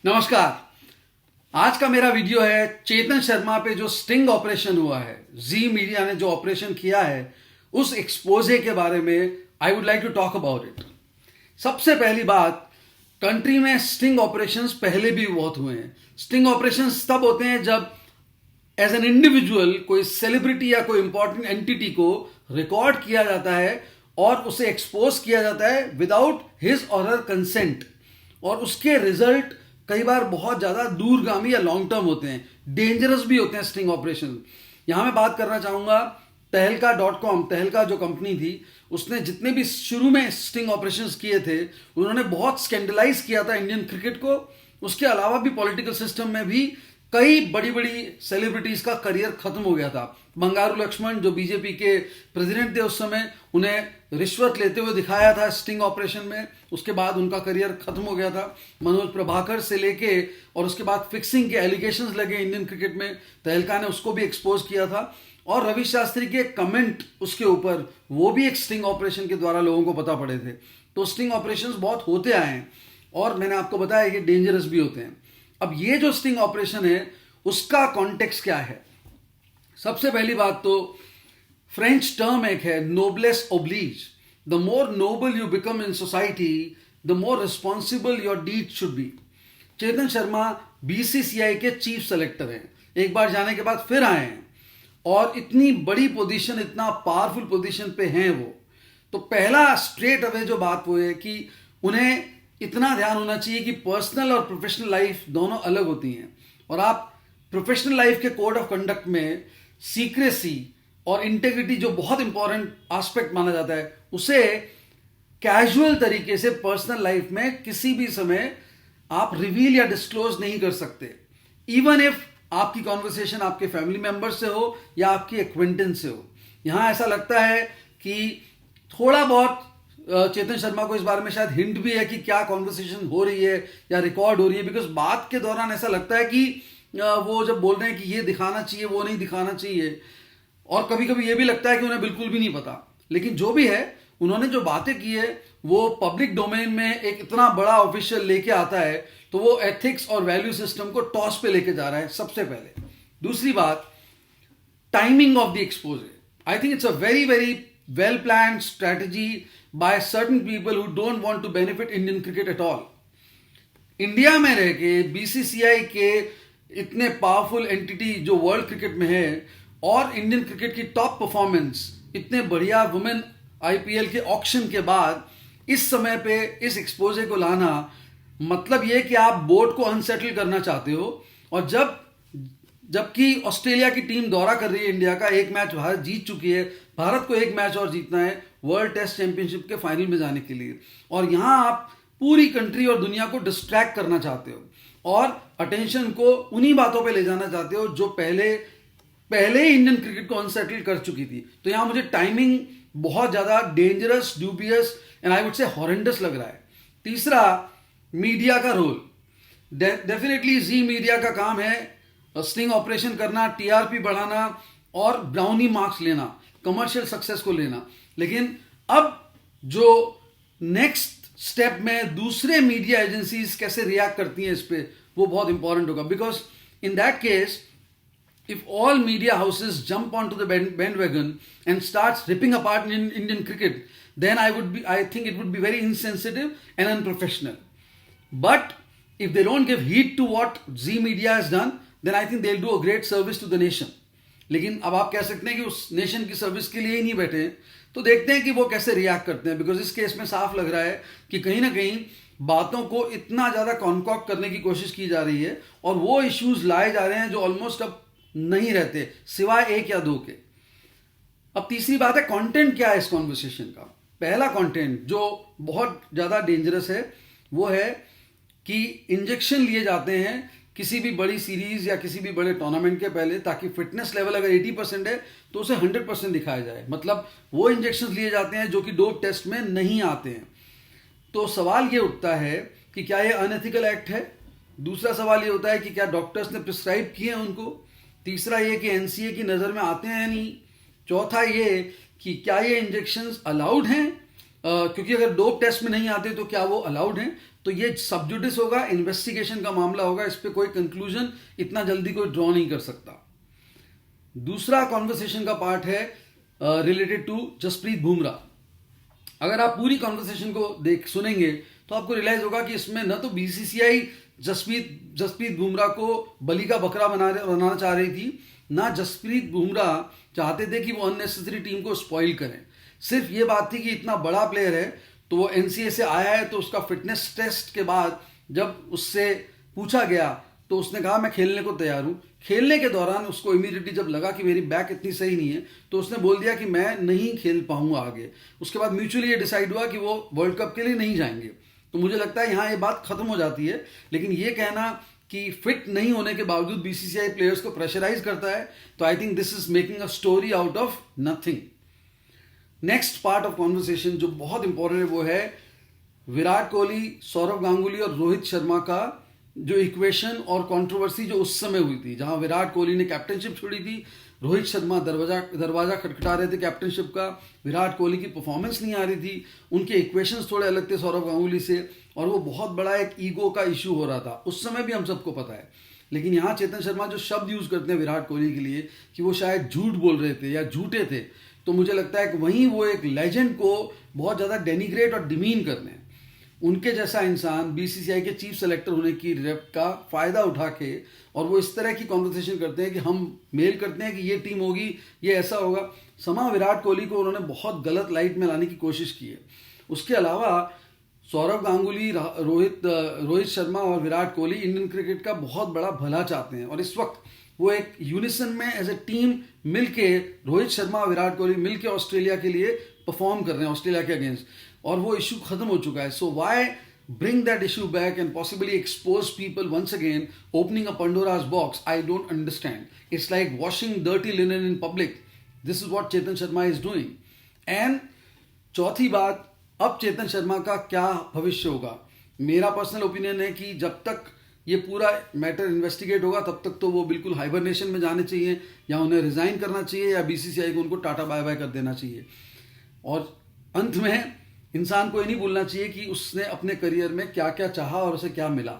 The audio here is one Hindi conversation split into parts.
नमस्कार। आज का मेरा वीडियो है चेतन शर्मा पे जो स्टिंग ऑपरेशन हुआ है, जी मीडिया ने जो ऑपरेशन किया है उस एक्सपोजे के बारे में I would like to talk about it. सबसे पहली बात, कंट्री में स्टिंग ऑपरेशंस पहले भी बहुत हुए हैं। स्टिंग ऑपरेशंस तब होते हैं जब एज एन इंडिविजुअल कोई सेलिब्रिटी या कोई इंपॉर्टेंट एंटिटी को रिकॉर्ड किया जाता है और उसे एक्सपोज किया जाता है विदाउट हिज और हर कंसेंट, और उसके रिजल्ट कई बार बहुत ज्यादा दूरगामी या लॉन्ग टर्म होते हैं, डेंजरस भी होते हैं स्टिंग ऑपरेशन। यहां मैं बात करना चाहूंगा तहलका.com, तहलका जो कंपनी थी, उसने जितने भी शुरू में स्टिंग ऑपरेशंस किए थे उन्होंने बहुत स्कैंडलाइज किया था इंडियन क्रिकेट को। उसके अलावा भी पॉलिटिकल सिस्टम में भी कई बड़ी बड़ी सेलिब्रिटीज का करियर खत्म हो गया था। बंगारू लक्ष्मण जो बीजेपी के प्रेसिडेंट थे उस समय, उन्हें रिश्वत लेते हुए दिखाया था स्टिंग ऑपरेशन में, उसके बाद उनका करियर खत्म हो गया था। मनोज प्रभाकर से लेके और उसके बाद फिक्सिंग के एलिगेशंस लगे इंडियन क्रिकेट में, तहलका ने उसको भी एक्सपोज किया था। और रवि शास्त्री के कमेंट उसके ऊपर, वो भी एक स्टिंग ऑपरेशन के द्वारा लोगों को पता पड़े थे। तो स्टिंग ऑपरेशंस बहुत होते आए हैं और मैंने आपको बताया कि डेंजरस भी होते हैं। अब ये जो स्टिंग ऑपरेशन है उसका कॉन्टेक्स्ट क्या है? सबसे पहली बात तो फ्रेंच टर्म एक है, noblesse oblige. The more noble you become in society the more responsible your deed should be. Chetan Sharma BCCI के चीफ सेलेक्टर हैं, एक बार जाने के बाद फिर आए हैं और इतनी बड़ी पोजीशन, इतना पावरफुल पोजीशन पे हैं वो। तो पहला स्ट्रेट अवे जो बात वो है कि उन्हें इतना ध्यान होना चाहिए कि पर्सनल और प्रोफेशनल लाइफ दोनों अलग होती हैं, और आप प्रोफेशनल लाइफ के कोड ऑफ कंडक्ट में सीक्रेसी और इंटेग्रिटी जो बहुत इंपॉर्टेंट एस्पेक्ट माना जाता है, उसे कैजुअल तरीके से पर्सनल लाइफ में किसी भी समय आप रिवील या डिस्क्लोज नहीं कर सकते, इवन इफ आपकी कॉन्वर्सेशन आपके फैमिली मेंबर से हो या आपकी एक्वेंटेंस से हो। यहां ऐसा लगता है कि थोड़ा बहुत चेतन शर्मा को इस बारे में शायद हिंट भी है कि क्या कॉन्वर्सेशन हो रही है या रिकॉर्ड हो रही है, बिकॉज बात के दौरान ऐसा लगता है कि वो जब बोल रहे हैं कि ये दिखाना चाहिए, वो नहीं दिखाना चाहिए, और कभी कभी ये भी लगता है कि उन्हें बिल्कुल भी नहीं पता। लेकिन जो भी है, उन्होंने जो बातें की है वो पब्लिक डोमेन में एक इतना बड़ा ऑफिशियल लेके आता है तो वो एथिक्स और वैल्यू सिस्टम को टॉस पे लेके जा रहा है, सबसे पहले। दूसरी बात, timing of the exposure. I think it's a very very well planned strategy by certain people who don't want to benefit Indian cricket at all. India में रह के बीसीसीआई के इतने पावरफुल एंटिटी जो वर्ल्ड क्रिकेट में है और इंडियन क्रिकेट की टॉप परफॉर्मेंस, इतने बढ़िया वुमेन आईपीएल के ऑक्शन के बाद इस समय पे इस एक्सपोजे को लाना, मतलब ये कि आप बोर्ड को अनसेटल करना चाहते हो। और जबकि ऑस्ट्रेलिया की टीम दौरा कर रही है इंडिया का, एक मैच भारत जीत चुकी है, भारत को एक मैच और जीतना है वर्ल्ड टेस्ट चैंपियनशिप के फाइनल में जाने के लिए, और यहां आप पूरी कंट्री और दुनिया को डिस्ट्रैक्ट करना चाहते हो और अटेंशन को उन्हीं बातों पे ले जाना चाहते हो जो पहले ही इंडियन क्रिकेट को अनसेटल कर चुकी थी। तो यहां मुझे टाइमिंग बहुत ज्यादा dangerous, dubious and I would say horrendous लग रहा है। तीसरा, मीडिया का रोल। डेफिनेटली जी मीडिया का काम है स्टिंग ऑपरेशन करना, टीआरपी बढ़ाना और ब्राउनी मार्क्स लेना, कमर्शियल सक्सेस को लेना। लेकिन अब जो नेक्स्ट स्टेप में दूसरे मीडिया एजेंसीज कैसे रिएक्ट करती हैं इस पे, वो बहुत इंपॉर्टेंट होगा। Because in that case, if all media houses jump onto the bandwagon and starts ripping apart Indian cricket, then I think it would be very insensitive and unprofessional. But if they don't give heed to what Z Media has done, then I think they'll do a great service to the nation. लेकिन अब आप कह सकते हैं कि उस नेशन की सर्विस के लिए ही नहीं बैठे हैं, तो देखते हैं कि वो कैसे रिएक्ट करते हैं। बिकॉज इस केस में साफ लग रहा है कि कहीं ना कहीं बातों को इतना ज्यादा कॉन्कॉक्ट करने की कोशिश की जा रही है और वो इश्यूज लाए जा रहे हैं जो ऑलमोस्ट अब नहीं रहते, सिवाय एक या दो के। अब तीसरी बात है, कंटेंट क्या है इस कॉन्वर्सेशन का। पहला कंटेंट जो बहुत ज्यादा डेंजरस है वो है कि इंजेक्शन लिए जाते हैं किसी भी बड़ी सीरीज या किसी भी बड़े टूर्नामेंट के पहले, ताकि फिटनेस लेवल अगर 80% है तो उसे 100% दिखाया जाए। मतलब वो इंजेक्शन लिए जाते हैं जो कि डोप टेस्ट में नहीं आते हैं। तो सवाल ये उठता है कि क्या ये अनएथिकल एक्ट है। दूसरा सवाल ये होता है कि क्या डॉक्टर्स ने प्रिस्क्राइब किए हैं उनको। तीसरा ये कि एनसीए की नज़र में आते हैं नहीं। चौथा ये कि क्या ये इंजेक्शंस अलाउड हैं क्योंकि अगर डोप टेस्ट में नहीं आते तो क्या वो अलाउड हैं? तो ये सबजुडिस होगा, इन्वेस्टिगेशन का मामला होगा, इस पे कोई कंक्लूजन इतना जल्दी कोई ड्रॉ नहीं कर सकता। दूसरा कॉन्वर्सेशन का पार्ट है रिलेटेड टू जसप्रीत बुमराह। अगर आप पूरी कॉन्वर्सेशन को सुनेंगे तो आपको रियलाइज होगा कि इसमें न तो बीसीसीआई जसप्रीत बुमराह को बलि का बकरा बनाना चाह रही थी, ना जसप्रीत बुमराह चाहते थे कि वो अननेसेसरी टीम को स्पॉइल करें। सिर्फ ये बात थी कि इतना बड़ा प्लेयर है तो वो एनसीए से आया है, तो उसका फिटनेस टेस्ट के बाद जब उससे पूछा गया तो उसने कहा मैं खेलने को तैयार हूं। खेलने के दौरान उसको इमीडिएटली जब लगा कि मेरी बैक इतनी सही नहीं है तो उसने बोल दिया कि मैं नहीं खेल पाऊंगा आगे। उसके बाद म्यूचुअली ये डिसाइड हुआ कि वो वर्ल्ड कप के लिए नहीं जाएंगे। तो मुझे लगता है यहाँ ये बात खत्म हो जाती है। लेकिन ये कहना कि फिट नहीं होने के बावजूद बीसीसीआई प्लेयर्स को प्रेशराइज करता है, तो I think this is making a story out of nothing. Next part of conversation जो बहुत इंपॉर्टेंट है वो है विराट कोहली, सौरव गांगुली और रोहित शर्मा का जो इक्वेशन और कंट्रोवर्सी जो उस समय हुई थी, जहां विराट कोहली ने कैप्टनशिप छोड़ी थी, रोहित शर्मा दरवाजा खटखटा रहे थे कैप्टनशिप का, विराट कोहली की परफॉर्मेंस नहीं आ रही थी, उनके इक्वेशंस थोड़े अलग थे सौरव गांगुली से, और वो बहुत बड़ा एक ईगो का इशू हो रहा था। उस समय भी हम सबको पता है। लेकिन यहाँ चेतन शर्मा जो शब्द यूज करते हैं विराट कोहली के लिए कि वो शायद झूठ बोल रहे थे या झूठे थे, तो मुझे लगता है कि वहीं वो एक लेजेंड को बहुत ज़्यादा डेनिग्रेट और डिमीन कर रहे हैं। उनके जैसा इंसान बीसीसीआई के चीफ सेलेक्टर होने की रेप का फायदा उठा के और वो इस तरह की कॉन्वर्सेशन करते हैं कि हम मेल करते हैं कि ये टीम होगी, ये ऐसा होगा। समा विराट कोहली को उन्होंने बहुत गलत लाइट में लाने की कोशिश की है। उसके अलावा सौरव गांगुली, रोहित शर्मा और विराट कोहली इंडियन क्रिकेट का बहुत बड़ा भला चाहते हैं और इस वक्त वो एक यूनिसन में एज ए टीम मिलके, रोहित शर्मा और विराट कोहली मिलके ऑस्ट्रेलिया के लिए परफॉर्म कर रहे हैं, ऑस्ट्रेलिया के अगेंस्ट, और वो इशू खत्म हो चुका है। So why bring that issue back and possibly expose people once again, opening a Pandora's box? I don't understand. It's like washing dirty linen in public. This is what Chetan Sharma is doing. And चौथी बात, अब चेतन शर्मा का क्या भविष्य होगा? मेरा पर्सनल ओपिनियन है कि जब तक ये पूरा मैटर इन्वेस्टिगेट होगा तब तक तो वो बिल्कुल हाइबरनेशन में जाने चाहिए, या उन्हें रिजाइन करना चाहिए, या बीसीसीआई को उनको टाटा बाय बाय कर देना चाहिए। और अंत में इंसान को ये नहीं भूलना चाहिए कि उसने अपने करियर में क्या क्या चाहा और उसे क्या मिला।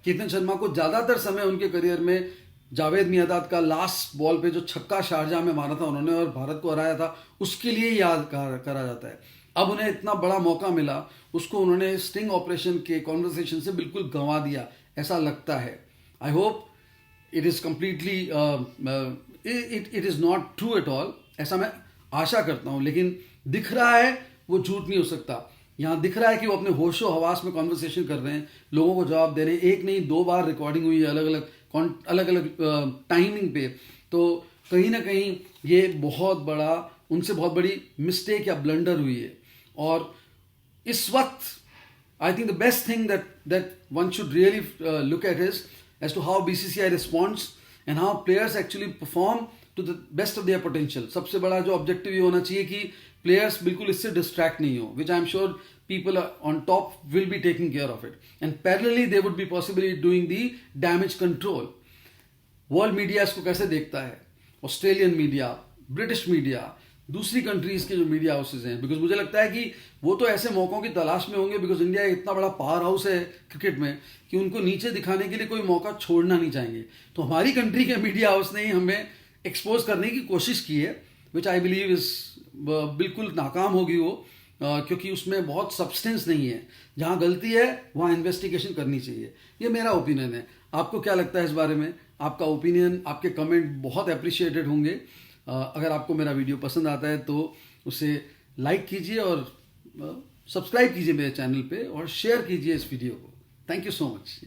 चेतन शर्मा को ज़्यादातर समय उनके करियर में जावेद मियांदाद का लास्ट बॉल पे जो छक्का शारजाह में मारा था उन्होंने और भारत को हराया था, उसके लिए याद करा जाता है। अब उन्हें इतना बड़ा मौका मिला, उसको उन्होंने स्टिंग ऑपरेशन के कॉन्वर्सेशन से बिल्कुल गंवा दिया, ऐसा लगता है। I hope it is completely it is not true at all, ऐसा मैं आशा करता हूँ। लेकिन दिख रहा है वो झूठ नहीं हो सकता। यहाँ दिख रहा है कि वो अपने होशो हवास में कॉन्वर्सेशन कर रहे हैं, लोगों को जवाब दे रहे हैं। एक नहीं 2 बार रिकॉर्डिंग हुई है अलग अलग टाइमिंग पे। तो कहीं ना कहीं ये बहुत बड़ा, उनसे बहुत बड़ी मिस्टेक या ब्लंडर हुई है। और इस वक्त I think the best thing that one should really look at is as to how BCCI responds and how players actually perform to the best of their potential. सबसे बड़ा जो ऑब्जेक्टिव ये होना चाहिए कि प्लेयर्स बिल्कुल इससे डिस्ट्रैक्ट नहीं हो, which I am sure people on top will be taking care of it, and parallelly they would be possibly doing the damage control. World media इसको कैसे देखता है, ऑस्ट्रेलियन मीडिया, ब्रिटिश मीडिया, दूसरी कंट्रीज के जो मीडिया हाउसेज हैं, बिकॉज मुझे लगता है कि वो तो ऐसे मौकों की तलाश में होंगे, बिकॉज इंडिया इतना बड़ा पावर हाउस है क्रिकेट में कि उनको नीचे दिखाने के लिए कोई मौका छोड़ना नहीं चाहेंगे। तो हमारी कंट्री के मीडिया हाउस ने ही हमें एक्सपोज करने की कोशिश की है, विच आई बिलीव इज बिल्कुल नाकाम होगी वो, क्योंकि उसमें बहुत सब्सटेंस नहीं है। जहाँ गलती है वहाँ इन्वेस्टिगेशन करनी चाहिए। ये मेरा ओपिनियन है। आपको क्या लगता है इस बारे में? आपका ओपिनियन, आपके कमेंट बहुत अप्रिशिएटेड होंगे। अगर आपको मेरा वीडियो पसंद आता है तो उसे लाइक कीजिए और सब्सक्राइब कीजिए मेरे चैनल पे, और शेयर कीजिए इस वीडियो को। Thank you so much.